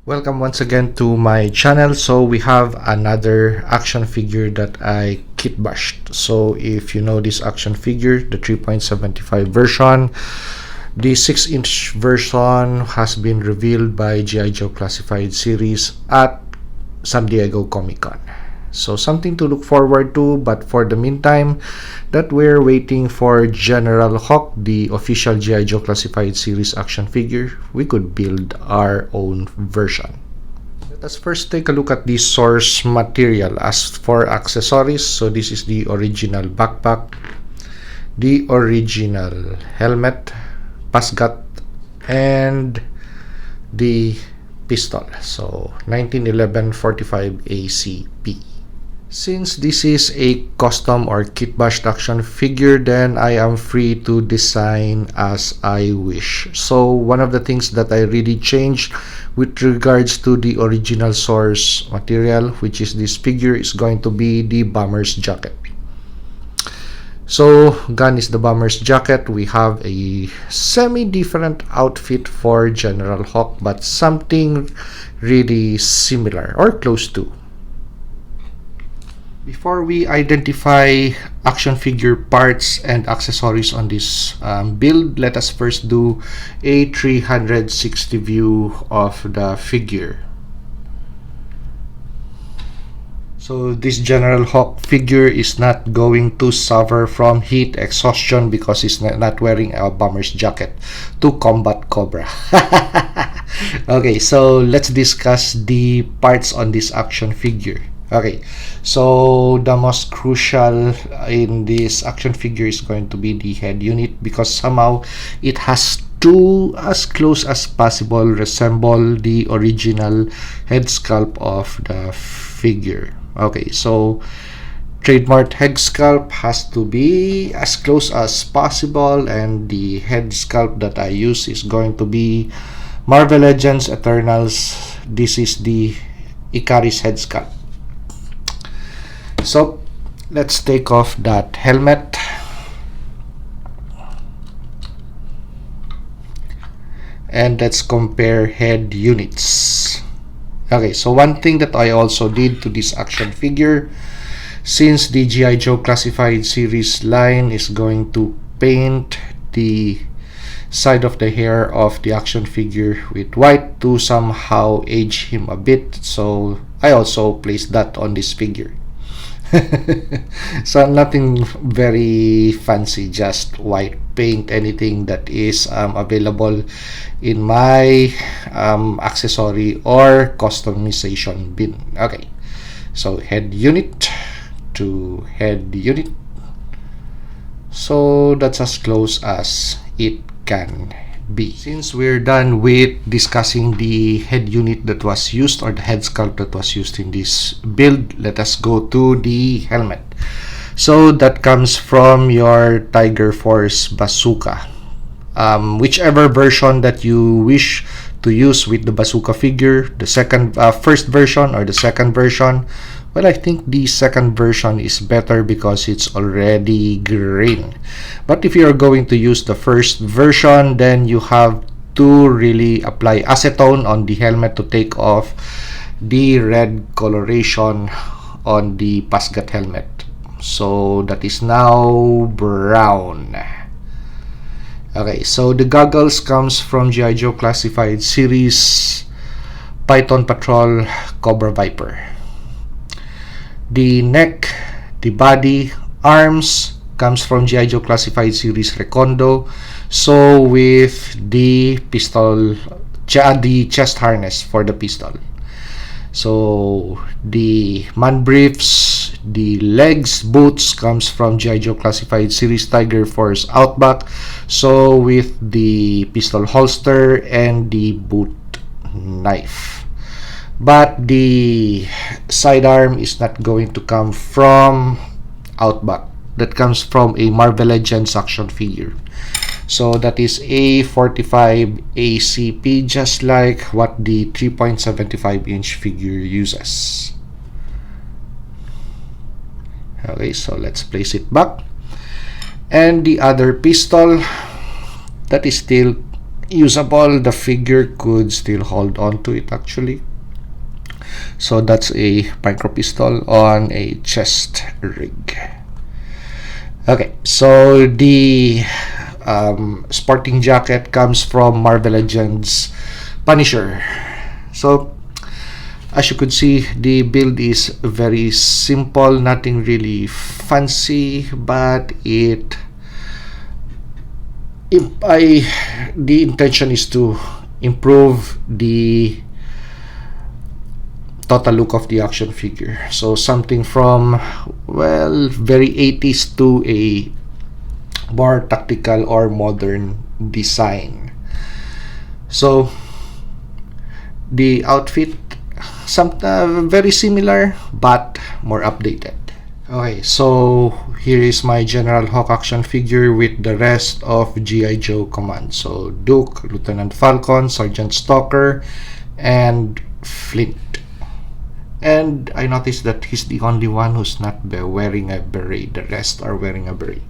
Welcome once again to my channel. So we have another action figure that I kitbashed. So if you know this action figure, the 3.75 version, the 6-inch version has been revealed by G.I. Joe Classified Series at San Diego Comic-Con. So something to look forward to, but for the meantime that we're waiting for General Hawk, the official G.I. Joe Classified Series action figure, we could build our own version. Let us first take a look at the source material. As for accessories, so this is the original backpack, the original helmet, pasgat, and the pistol. So 1911 45 ACP. Since this is a custom or kitbashed action figure, then I am free to design as I wish. So one of the things that I really changed with regards to the original source material, which is this figure, is going to be the bomber's jacket. So gun is the bomber's jacket. We have a semi-different outfit for General Hawk, but something really similar or close to. Before we identify action figure parts and accessories on this build, let us first do a 360 view of the figure. So this General Hawk figure is not going to suffer from heat exhaustion because he's not wearing a bomber's jacket to combat Cobra. Okay, so let's discuss the parts on this action figure. Okay, so the most crucial in this action figure is going to be the head unit, because somehow it has to, as close as possible, resemble the original head sculpt of the figure. Okay, so trademark head sculpt has to be as close as possible, and the head sculpt that I use is going to be Marvel Legends Eternals. This is the Icarus head sculpt. So let's take off that helmet. And let's compare head units. Okay, so one thing that I also did to this action figure, since the G.I. Joe Classified Series line is going to paint the side of the hair of the action figure with white to somehow age him a bit, so I also placed that on this figure. So nothing very fancy, just white paint, anything that is available in my accessory or customization bin. Okay, so head unit to head unit. So that's as close as it can be. Since we're done with discussing the head unit that was used, or the head sculpt that was used in this build, let us go to the helmet. So that comes from your Tiger Force bazooka. Whichever version that you wish to use with the bazooka figure, the first version or the second version, well, I think the second version is better because it's already green. But if you're going to use the first version, then you have to really apply acetone on the helmet to take off the red coloration on the pasgat helmet. So that is now brown. Okay, so the goggles comes from G.I. Joe Classified Series Python Patrol Cobra Viper. The neck, the body, arms comes from G.I. Joe Classified Series Recondo. So with the pistol, the chest harness for the pistol. So the man briefs, the legs, boots comes from G.I. Joe Classified Series Tiger Force Outback. So with the pistol holster and the boot knife. But the sidearm is not going to come from Outback. That comes from a Marvel Legends action figure. So that is a 45 ACP, just like what the 3.75-inch figure uses. Okay, so let's place it back. And the other pistol, that is still usable. The figure could still hold on to it actually. So that's a micro pistol on a chest rig. Okay, so the sporting jacket comes from Marvel Legends Punisher. So as you could see, the build is very simple, nothing really fancy, but the intention is to improve the total look of the action figure. So something from, well, very 80s to a more tactical or modern design. So the outfit, very similar but more updated. Okay, so here is my General Hawk action figure with the rest of G.I. Joe Command. So Duke, Lieutenant Falcon, Sergeant Stalker, and Flint. And I noticed that he's the only one who's not wearing a beret. The rest are wearing a beret.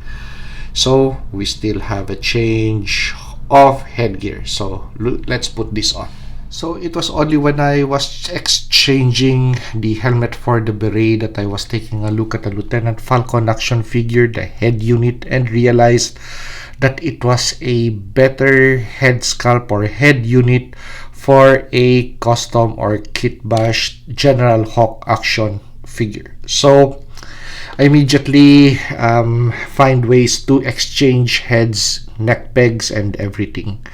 So we still have a change of headgear. So let's put this on. So it was only when I was exchanging the helmet for the beret that I was taking a look at the Lieutenant Falcon action figure, the head unit, and realized that it was a better head sculpt or head unit for a custom or Kitbash General Hawk action figure. So I immediately find ways to exchange heads, neck pegs, and everything.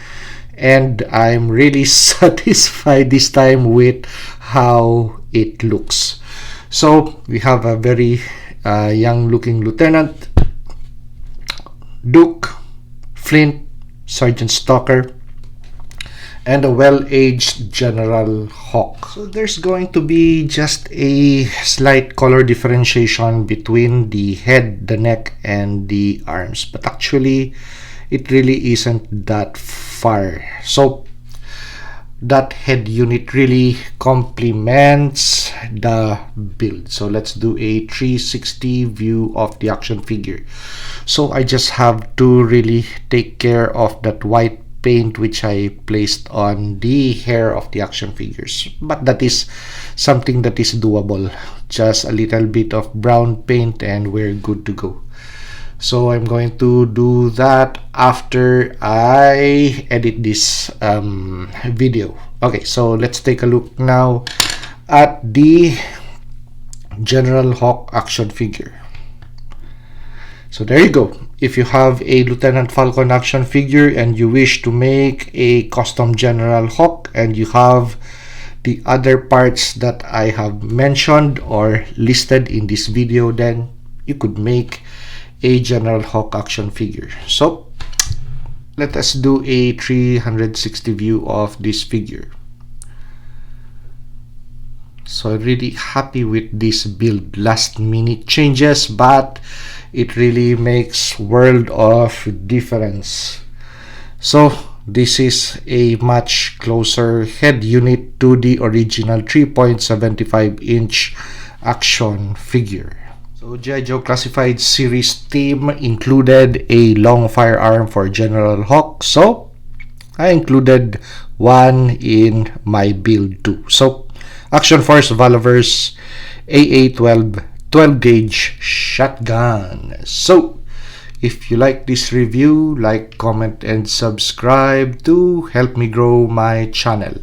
And I'm really satisfied this time with how it looks. So we have a very young looking Lieutenant, Duke, Flint, Sergeant Stalker, and a well-aged General Hawk. So there's going to be just a slight color differentiation between the head, the neck, and the arms, but actually it really isn't that far. So that head unit really complements the build. So let's do a 360 view of the action figure. So I just have to really take care of that white paint which I placed on the hair of the action figures, but that is something that is doable. Just a little bit of brown paint and we're good to go. So I'm going to do that after I edit this video. Okay, so let's take a look now at the General Hawk action figure. So there you go. If you have a Lieutenant Falcon action figure and you wish to make a custom General Hawk and you have the other parts that I have mentioned or listed in this video, then you could make a General Hawk action figure. So let us do a 360 view of this figure. So I'm really happy with this build. Last minute changes, but it really makes world of difference. So this is a much closer head unit to the original 3.75 inch action figure. So G.I. Joe Classified series team included a long firearm for General Hawk, so I included one in my build too. So Action Force Valorverse AA-12 12 gauge shotgun. So if you like this review, like, comment, and subscribe to help me grow my channel.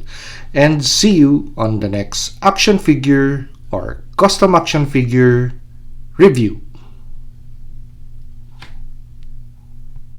And see you on the next action figure or custom action figure review.